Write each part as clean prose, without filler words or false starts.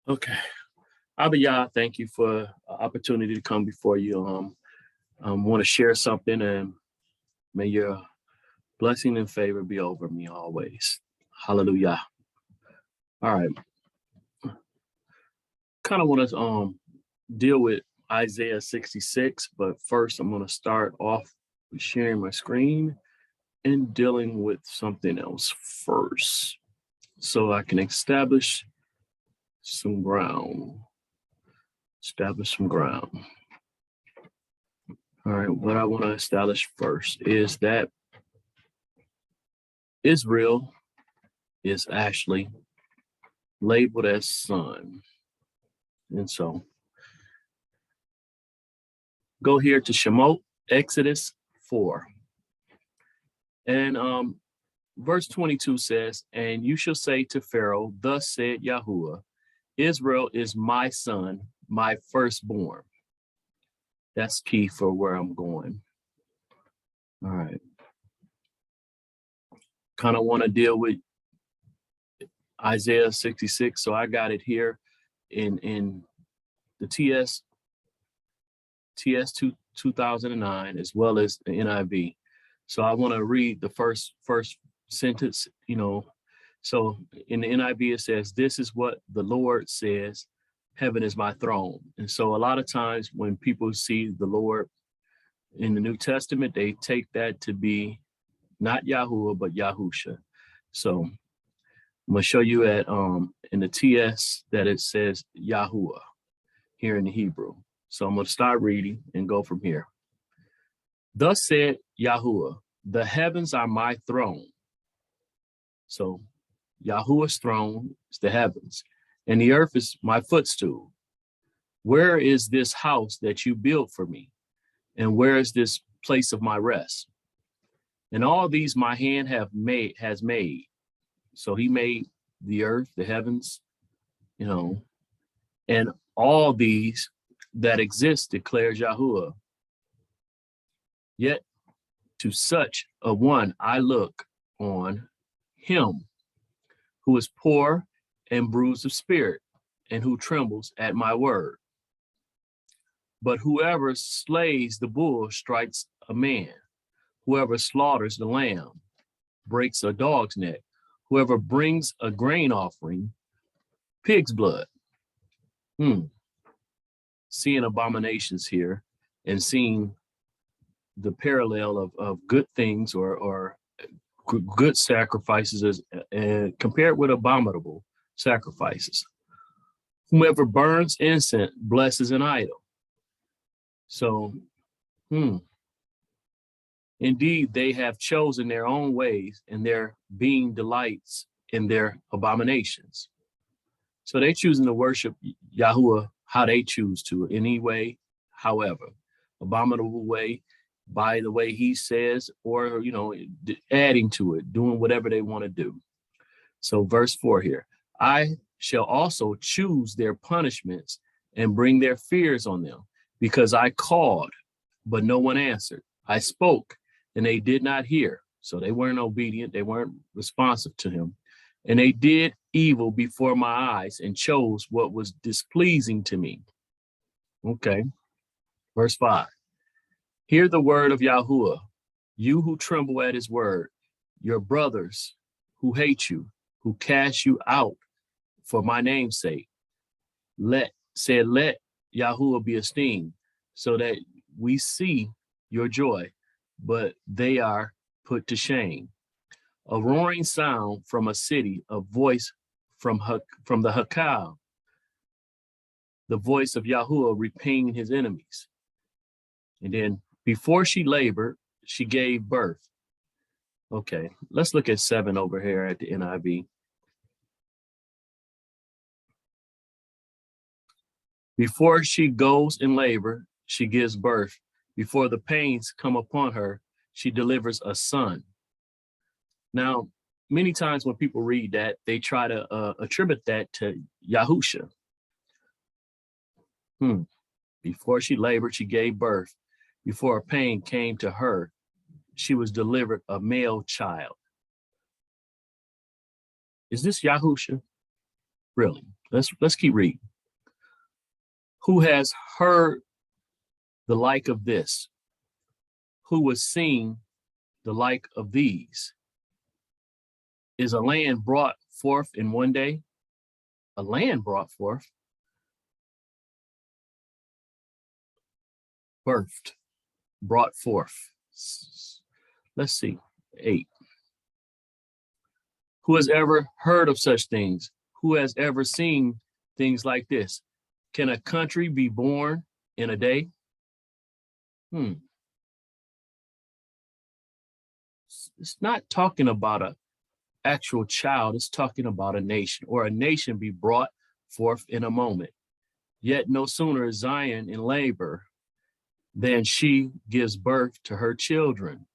Okay. Abiyah, thank you for the opportunity to come before you. Want to share something, and may your blessing and favor be over me always. Hallelujah. All right. Kind of want to deal with Isaiah 66, but first I'm going to start off with sharing my screen and dealing with something else first, so I can establish some ground. All right, what I want to establish first is that Israel is actually labeled as son. And so go here to Shemot, Exodus 4. And verse 22 says, "And you shall say to Pharaoh, thus said Yahuwah, Israel is my son, my firstborn." That's key for where I'm going. All right. Kind of want to deal with Isaiah 66. So I got it here in the TS 2009, as well as the NIV. So I want to read the first sentence, So in the NIV, it says, "This is what the Lord says, heaven is my throne." And so a lot of times when people see the Lord in the New Testament, they take that to be not Yahuwah, but Yahusha. So I'm going to show you in the TS that it says Yahuwah here in the Hebrew. So I'm going to start reading and go from here. "Thus said Yahuwah, the heavens are my throne." So Yahuwah's throne is the heavens, and the earth is my footstool. "Where is this house that you built for me? And where is this place of my rest? And all these my hand has made. So he made the earth, the heavens, and all these that exist, declares Yahuwah. "Yet to such a one I look on, him who is poor and bruised of spirit, and who trembles at my word. But whoever slays the bull strikes a man. Whoever slaughters the lamb breaks a dog's neck. Whoever brings a grain offering, pig's blood." Seeing abominations here and seeing the parallel of good things or good sacrifices compared with abominable sacrifices. "Whomever burns incense blesses an idol." So, "Indeed, they have chosen their own ways, and their being delights in their abominations." So they're choosing to worship Yahuwah how they choose to, any way, however, abominable way, by the way he says, or, adding to it, doing whatever they want to do. So verse 4 here, "I shall also choose their punishments and bring their fears on them, because I called, but no one answered. I spoke, and they did not hear." So they weren't obedient. They weren't responsive to him. "And they did evil before my eyes and chose what was displeasing to me." Okay. Verse 5. "Hear the word of Yahuwah, you who tremble at his word, your brothers who hate you, who cast you out for my name's sake. Let Yahuwah be esteemed, so that we see your joy, but they are put to shame. A roaring sound from a city, a voice from the Hakal, the voice of Yahuwah repaying his enemies." And then, "Before she labored, she gave birth." Okay, let's look at 7 over here at the NIV. "Before she goes in labor, she gives birth. Before the pains come upon her, she delivers a son." Now, many times when people read that, they try to attribute that to Yahusha. Before she labored, she gave birth. Before a pain came to her, she was delivered a male child. Is this Yahusha? Really? Let's keep reading. Who has heard the like of this? Who has seen the like of these? Is a land brought forth in one day? A land brought forth, birthed, brought forth. Let's see, 8. Who has ever heard of such things? Who has ever seen things like this? Can a country be born in a day? It's not talking about an actual child. It's talking about a nation, or a nation be brought forth in a moment. Yet no sooner is Zion in labor than she gives birth to her children.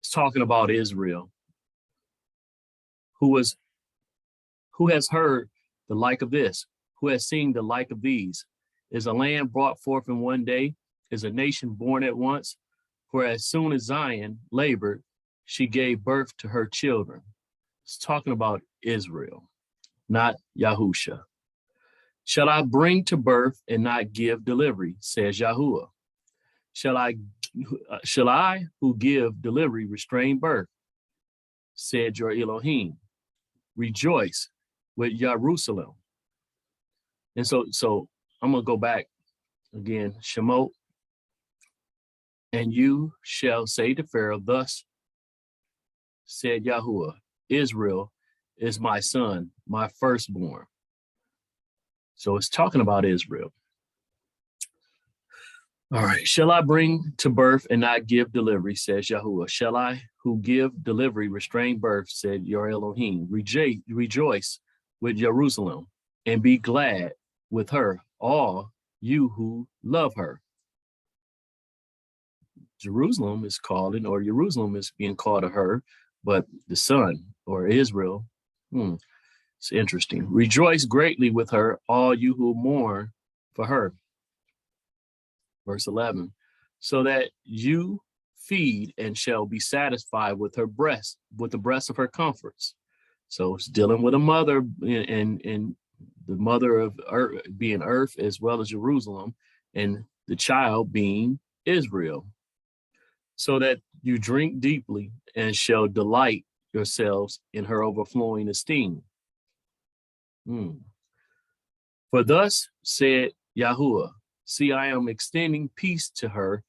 It's talking about Israel. Who has heard the like of this? Who has seen the like of these? Is a land brought forth in one day? Is a nation born at once? For as soon as Zion labored, she gave birth to her children. It's talking about Israel, not Yahusha. Shall I bring to birth and not give delivery, says Yahuwah? Shall I who give delivery restrain birth, said your Elohim? Rejoice with Jerusalem. And so I'm gonna go back again, Shemot. And you shall say to Pharaoh, thus said Yahuwah, Israel is my son, my firstborn. So it's talking about Israel. All right. Shall I bring to birth and not give delivery, says Yahuwah? Shall I who give delivery restrain birth, said your Elohim? Rejoice with Jerusalem and be glad with her, all you who love her. Jerusalem is calling, or Jerusalem is being called to her, but the son, or Israel, it's interesting. Rejoice greatly with her, all you who mourn for her. Verse 11, so that you feed and shall be satisfied with her breast, with the breast of her comforts. So it's dealing with a mother, and the mother of earth, being earth as well as Jerusalem, and the child being Israel. So that you drink deeply and shall delight yourselves in her overflowing esteem. For thus said Yahuwah, see, I am extending peace to her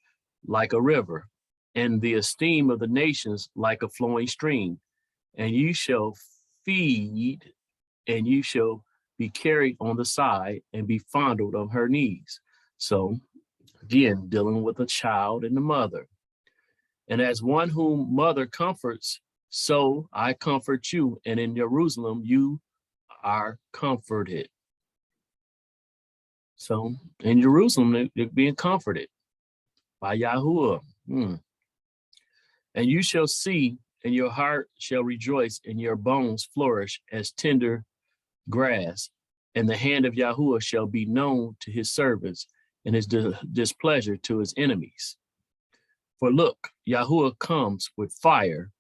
like a river, and the esteem of the nations like a flowing stream. And you shall feed, and you shall be carried on the side and be fondled on her knees. So again, dealing with a child and the mother. And as one whom mother comforts, so I comfort you, and in Jerusalem you are comforted. So in Jerusalem, they're being comforted by Yahuwah. And you shall see, and your heart shall rejoice, and your bones flourish as tender grass. And the hand of Yahuwah shall be known to his servants, and his displeasure to his enemies. For look, Yahuwah comes with fire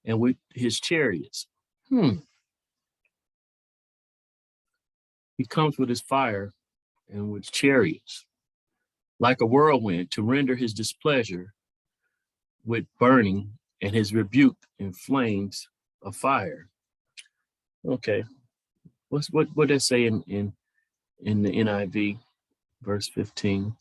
and with his chariots. He comes with his fire and with chariots, like a whirlwind, to render his displeasure with burning and his rebuke in flames of fire. Okay, what they say in the NIV, verse 15?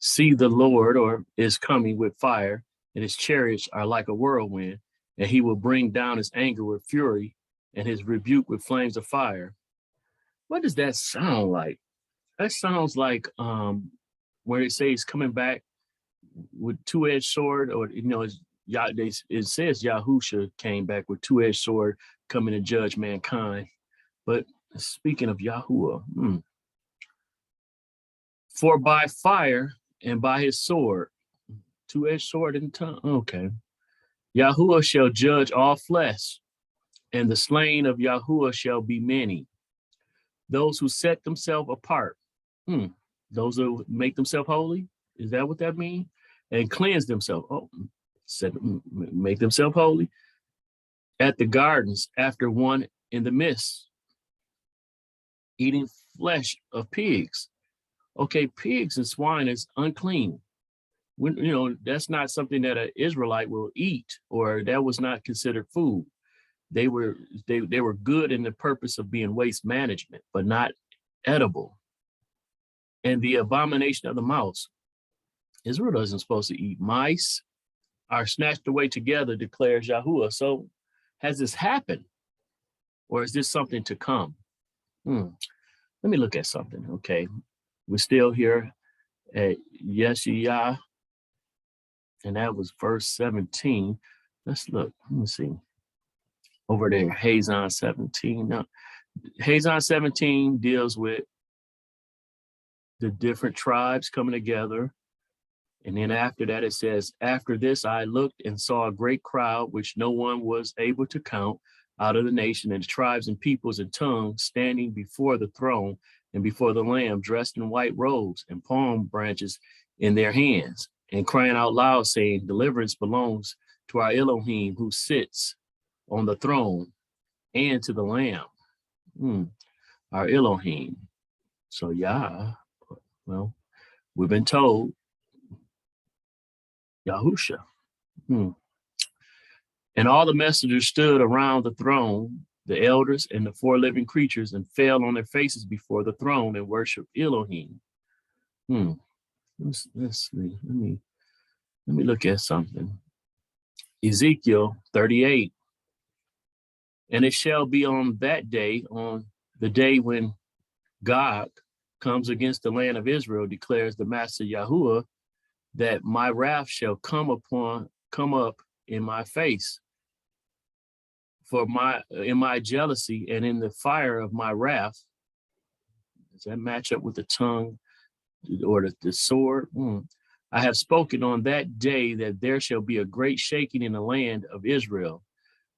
See, the Lord is coming with fire, and his chariots are like a whirlwind, and he will bring down his anger with fury and his rebuke with flames of fire. What does that sound like? That sounds like where it says he's coming back with two-edged sword, or it says Yahusha came back with two-edged sword coming to judge mankind. But speaking of Yahuwah, for by fire and by his sword, two-edged sword and tongue. Okay. Yahuwah shall judge all flesh, and the slain of Yahuwah shall be many. Those who set themselves apart, those who make themselves holy, is that what that means? And cleanse themselves. Make themselves holy. At the gardens, after one in the midst. eating flesh of pigs. Okay, pigs and swine is unclean. When, that's not something that an Israelite will eat, or that was not considered food. They were good in the purpose of being waste management, but not edible. And the abomination of the mouse. Israel isn't supposed to eat mice, are snatched away together, declares Yahuwah. So has this happened? Or is this something to come? Let me look at something. Okay. We're still here at Yeshiyah, and that was verse 17. Let's look. Let me see. Over there, Hazon 17. Now, Hazon 17 deals with the different tribes coming together. And then after that, it says, after this, I looked and saw a great crowd, which no one was able to count, out of the nation and the tribes and peoples and tongues, standing before the throne and before the Lamb, dressed in white robes and palm branches in their hands, and crying out loud, saying, deliverance belongs to our Elohim who sits on the throne and to the Lamb. Our Elohim. So well, we've been told Yahusha. And all the messengers stood around the throne, the elders and the four living creatures, and fell on their faces before the throne and worshiped Elohim. Let's see. Let me look at something. Ezekiel 38. And it shall be on that day, on the day when God comes against the land of Israel, declares the Master Yahuwah, that my wrath shall come up in my face. For in my jealousy and in the fire of my wrath. Does that match up with the tongue or the sword? I have spoken on that day that there shall be a great shaking in the land of Israel,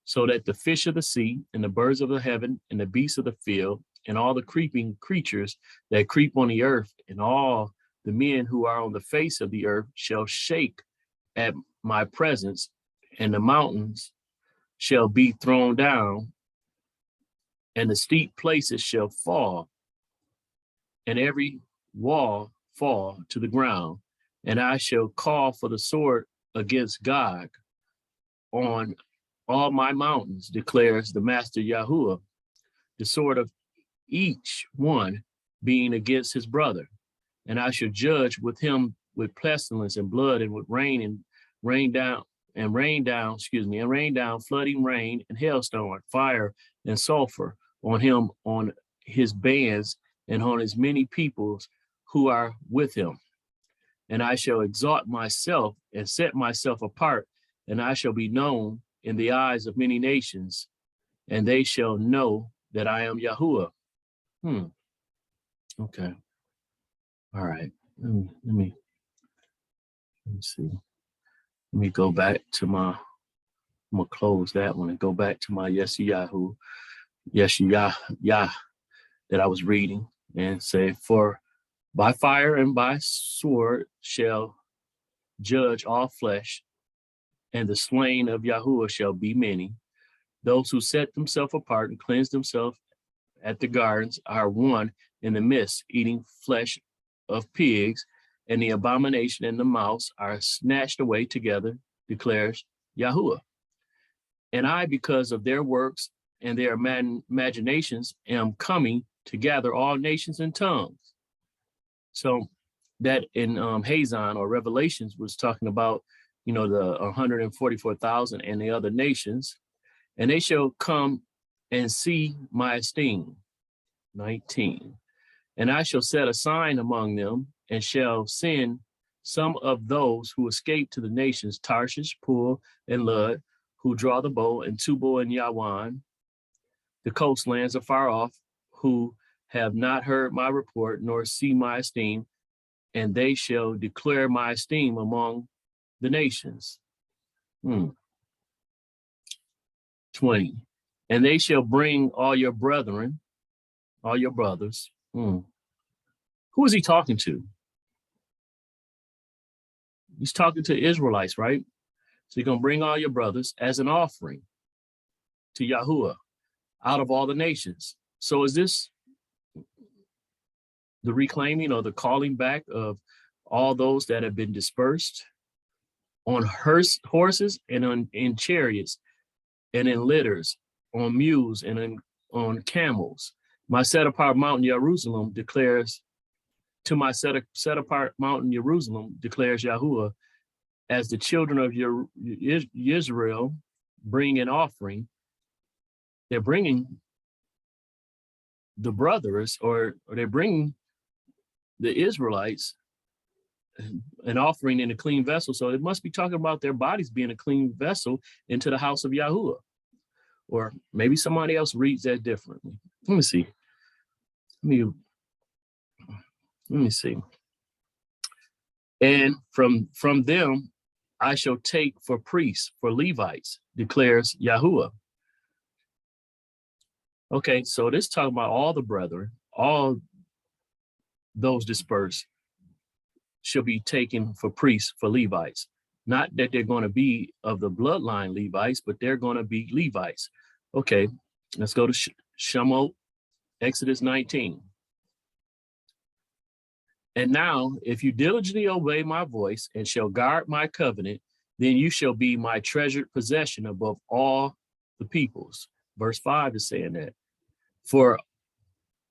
so that the fish of the sea and the birds of the heaven and the beasts of the field and all the creeping creatures that creep on the earth and all the men who are on the face of the earth shall shake at my presence, and the mountains shall be thrown down, and the steep places shall fall, and every wall fall to the ground. And I shall call for the sword against Gog on all my mountains, declares the Master Yahuwah, the sword of each one being against his brother. And I shall judge with him with pestilence and blood and with rain down, flooding rain and hailstone, fire and sulfur on him, on his bands, and on his many peoples who are with him. And I shall exalt myself and set myself apart, and I shall be known in the eyes of many nations, and they shall know that I am Yahuwah. Okay. All right. Let me see. Let me go back to I'm gonna close that one and go back to my Yeshiyah that I was reading, and say, for by fire and by sword shall judge all flesh, and the slain of Yahuwah shall be many. Those who set themselves apart and cleanse themselves at the gardens are one in the midst, eating flesh of pigs, and the abomination and the mouse are snatched away together, declares Yahuwah. And I, because of their works and their imaginations, am coming to gather all nations and tongues. So that in Hazon or Revelations was talking about, the 144,000 and the other nations, and they shall come and see my esteem. 19. And I shall set a sign among them, and shall send some of those who escape to the nations, Tarshish, Pul, and Lud, who draw the bow, and Tubal and Yawan, the coastlands afar off, who have not heard my report, nor see my esteem, and they shall declare my esteem among the nations. 20. And they shall bring all your brethren, all your brothers. Who is he talking to? He's talking to Israelites, right? So you're going to bring all your brothers as an offering to Yahuwah out of all the nations. So is this the reclaiming or the calling back of all those that have been dispersed on horses and in chariots and in litters, on mules and on camels. My set apart mountain Jerusalem declares, to my set apart mountain Jerusalem declares Yahuwah, as the children of Israel bring an offering, they're bringing the brothers or they're bringing the Israelites an offering in a clean vessel. So it must be talking about their bodies being a clean vessel into the house of Yahuwah. Or maybe somebody else reads that differently. Let me see. Let me see. And from them I shall take for priests, for Levites, declares Yahuwah. Okay, so this is talking about all the brethren, all those dispersed shall be taken for priests, for Levites. Not that they're going to be of the bloodline Levites, but they're going to be Levites. Okay, let's go to Shemot, Exodus 19. And now, if you diligently obey my voice and shall guard my covenant, then you shall be my treasured possession above all the peoples. Verse 5 is saying that. For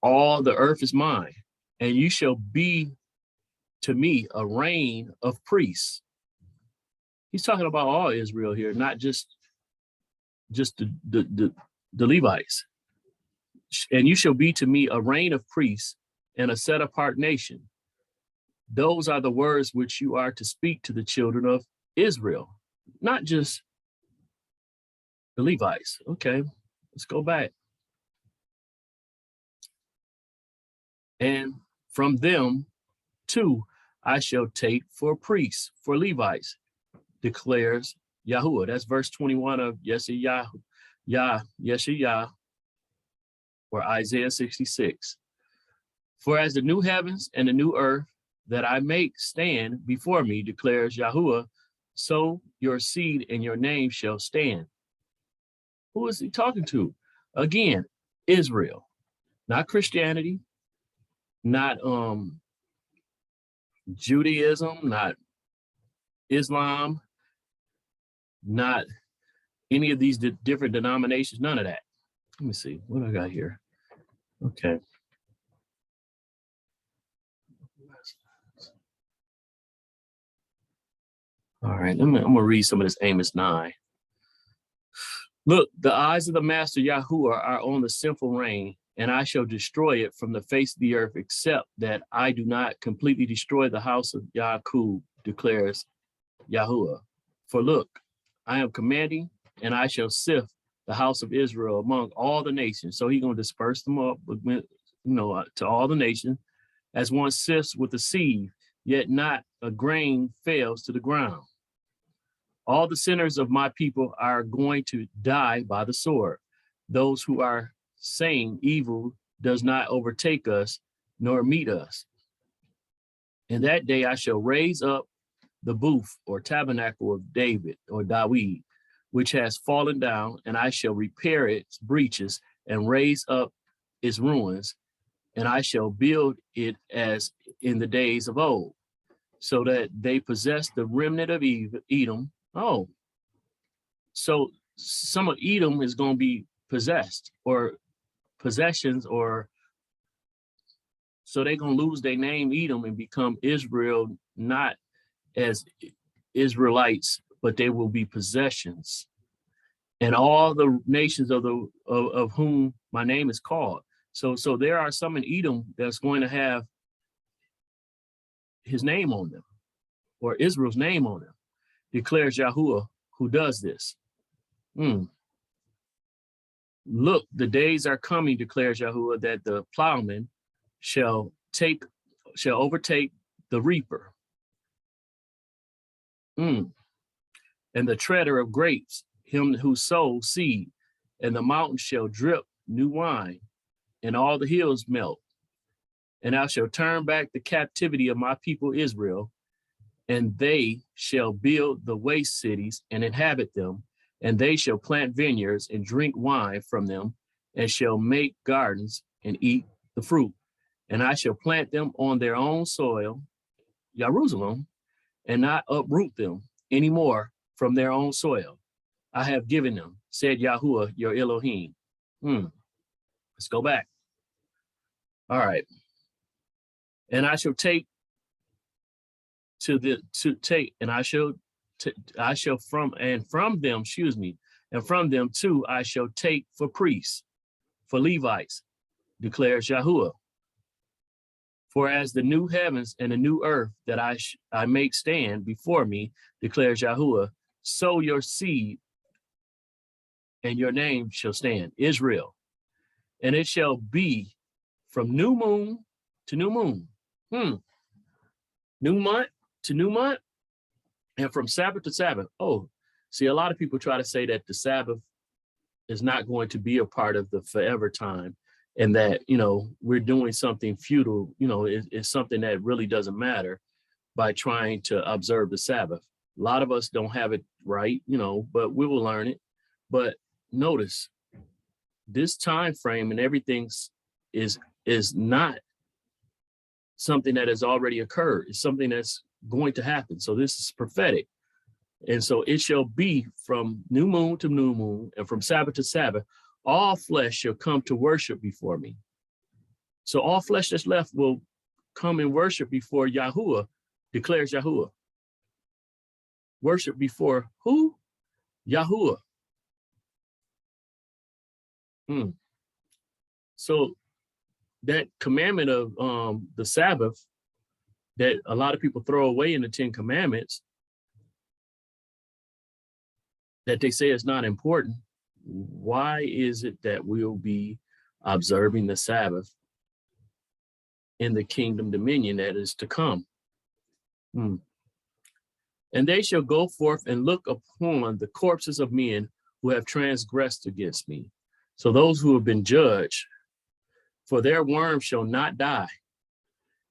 all the earth is mine, and you shall be to me a reign of priests. He's talking about all Israel here, not just the Levites. And you shall be to me a reign of priests and a set apart nation. Those are the words which you are to speak to the children of Israel, not just the Levites. Okay, let's go back. And from them too I shall take for priests, for Levites, declares Yahuwah. That's verse 21 of Yeshayah, or Isaiah 66. For as the new heavens and the new earth that I make stand before me, declares Yahuwah, so your seed and your name shall stand. Who is he talking to? Again, Israel, not Christianity, not Judaism, not Islam, not any of these different denominations, none of that. Let me see, what I got here? Okay. All right, I'm gonna read some of this Amos 9. Look, the eyes of the master Yahuwah are on the sinful reign, and I shall destroy it from the face of the earth, except that I do not completely destroy the house of Yaakov, declares Yahuwah. For look, I am commanding, and I shall sift the house of Israel among all the nations. So he's going to disperse them up, to all the nations, as one sifts with a sieve, yet not a grain fails to the ground. All the sinners of my people are going to die by the sword. Those who are saying evil does not overtake us, nor meet us. In that day I shall raise up the booth or tabernacle of David or Dawid, which has fallen down, and I shall repair its breaches and raise up its ruins, and I shall build it as in the days of old, so that they possess the remnant of Edom. Oh, so some of Edom is going to be possessed, or possessions, or so they're going to lose their name Edom and become Israel, not as Israelites, but they will be possessions. And all the nations of whom my name is called. So there are some in Edom that's going to have his name on them, or Israel's name on them, declares Yahuwah, who does this. Look, the days are coming, declares Yahuwah, that the plowman shall overtake the reaper, and the treader of grapes, him who sows seed, and the mountains shall drip new wine, and all the hills melt. And I shall turn back the captivity of my people Israel, and they shall build the waste cities and inhabit them, and they shall plant vineyards and drink wine from them, and shall make gardens and eat the fruit. and I shall plant them on their own soil, Jerusalem, and not uproot them anymore from their own soil. I have given them, said Yahuwah, your Elohim. Let's go back. All right. And I shall take from them, and from them too I shall take for priests, for Levites, declares Yahuwah. For as the new heavens and the new earth that I make stand before me, declares Yahuwah, so your seed and your name shall stand, Israel. And it shall be from new moon to new moon, new month to new month, and from Sabbath to Sabbath. Oh, see, a lot of people try to say that the Sabbath is not going to be a part of the forever time, and that, we're doing something futile, it's something that really doesn't matter by trying to observe the Sabbath. A lot of us don't have it right, but we will learn it. But notice this time frame and everything is not something that has already occurred. It's something that's going to happen. So this is prophetic. And so it shall be from new moon to new moon, and from Sabbath to Sabbath, all flesh shall come to worship before me. So all flesh that's left will come and worship before Yahuwah, declares Yahuwah. Worship before who? Yahuwah. So that commandment of the Sabbath that a lot of people throw away in the 10 Commandments, that they say is not important, why is it that we'll be observing the Sabbath in the kingdom dominion that is to come? And they shall go forth and look upon the corpses of men who have transgressed against me. So those who have been judged, for their worm shall not die,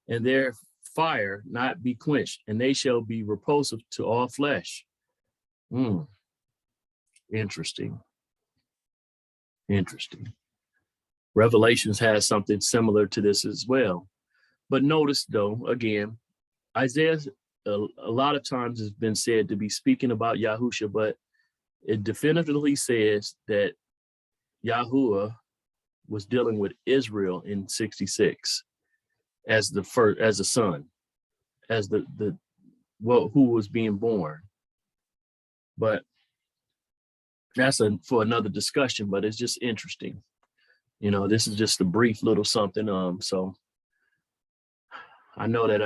and their fire not be quenched, and they shall be repulsive to all flesh. Interesting. Revelations has something similar to this as well. But notice, though, again, Isaiah a lot of times has been said to be speaking about Yahusha, but it definitively says that Yahuwah was dealing with Israel in 66 as the first, as a son, as who was being born. But that's for another discussion, but it's just interesting. This is just a brief little something. So I know that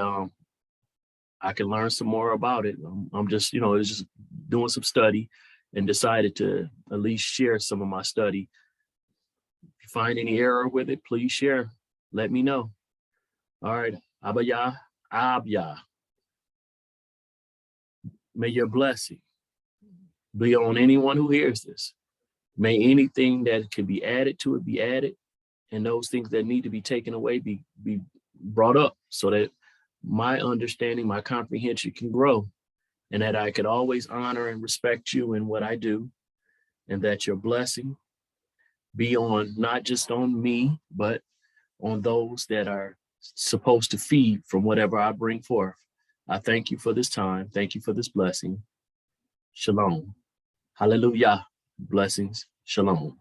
I can learn some more about it. I'm just, it's just doing some study and decided to at least share some of my study. If you find any error with it, please share. Let me know. All right. Abya. May your blessing be on anyone who hears this. May anything that can be added to it be added, and those things that need to be taken away be brought up, so that my understanding, my comprehension can grow, and that I could always honor and respect you in what I do, and that your blessing be on not just on me, but on those that are supposed to feed from whatever I bring forth. I thank you for this time. Thank you for this blessing. Shalom. Hallelujah. Blessings. Shalom.